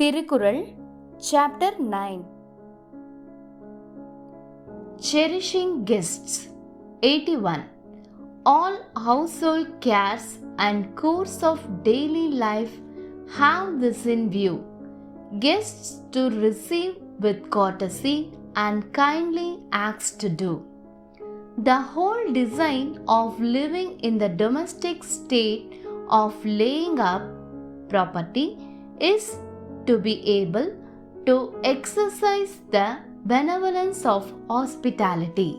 Thirukkural, Chapter 9. Cherishing Guests. 81. All household cares and course of daily life have this in view: guests to receive with courtesy and kindly acts to do. The whole design of living in the domestic state of laying up property is to be able to exercise the benevolence of hospitality.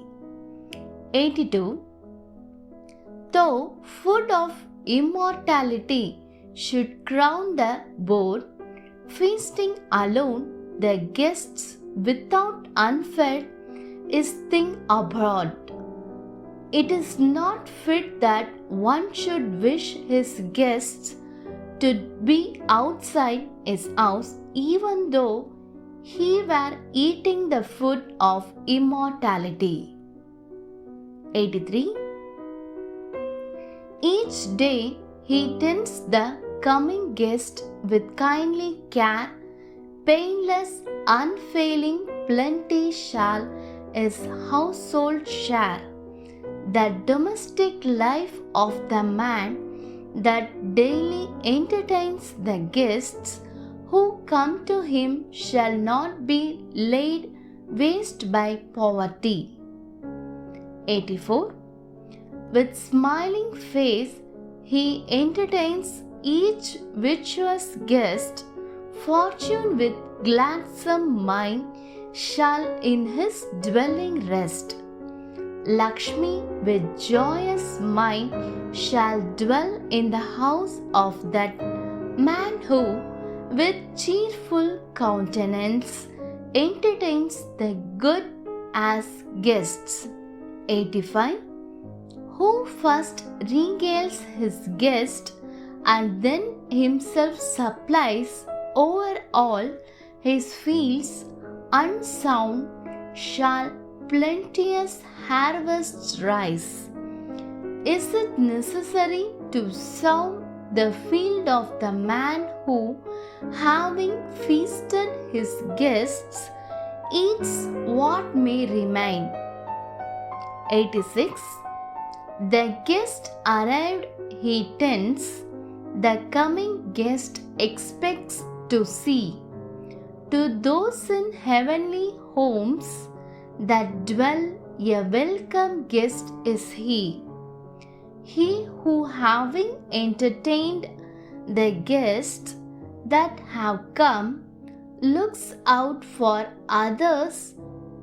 82. Though food of immortality should crown the board, feasting alone the guests without unfed is thing abhorred. It is not fit that one should wish his guests to be outside his house even though he were eating the food of immortality. 83. Each day he tends the coming guest with kindly care. Painless, unfailing plenty shall his household share. The domestic life of the man that daily entertains the guests who come to him shall not be laid waste by poverty. 84. With smiling face he entertains each virtuous guest. Fortune with gladsome mind shall in his dwelling rest. Lakshmi with joyous mind shall dwell in the house of that man who with cheerful countenance entertains the good as guests. 85. Who first regales his guest and then himself supplies over all his fields unsown shall plenteous harvests rise. Is it necessary to sow the field of the man who, having feasted his guests, eats what may remain? 86. The guest arrived he tends, the coming guest expects to see. To those in heavenly homes that dwell, a welcome guest is he. He who, having entertained the guests that have come, looks out for others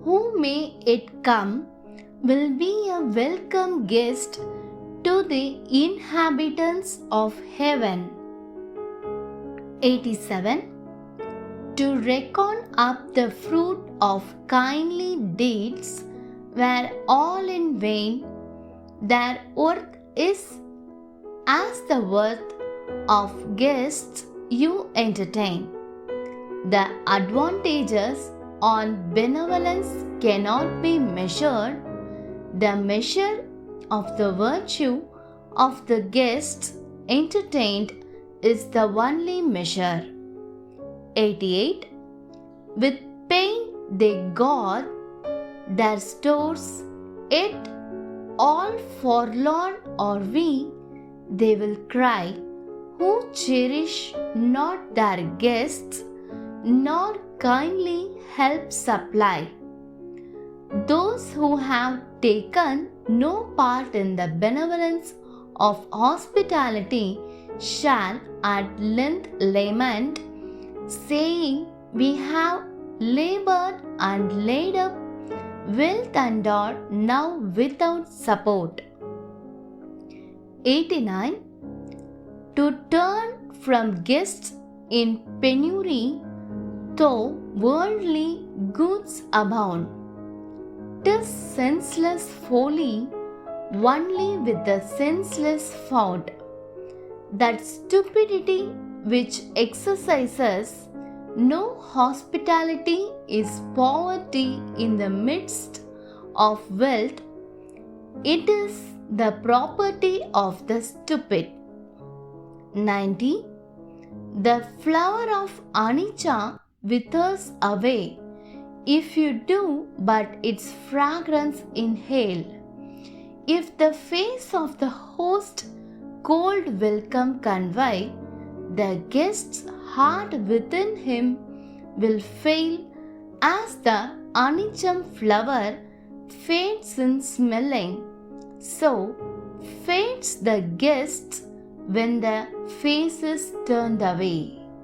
who may yet come, will be a welcome guest to the inhabitants of heaven. 87. To reckon up the fruit of kindly deeds were all in vain, their worth is as the worth of guests you entertain. The advantages on benevolence cannot be measured. The measure of the virtue of the guests entertained is the only measure. 88. With pain they guard their stores, yet all forlorn are we, they will cry, who cherish not their guests, nor kindly help supply. Those who have taken no part in the benevolence of hospitality shall at length lament, saying, we have labored and laid up wealth and are now without support. 89. To turn from guests in penury, though worldly goods abound, 'tis senseless folly only with the senseless found. That stupidity which exercises no hospitality is poverty in the midst of wealth. It is the property of the stupid. 90. The flower of Anicha withers away if you do but its fragrance inhale. If the face of the host cold welcome convey, the guest's heart within him will fail as the Anicham flower fades in smelling. So fades the guests when the face is turned away.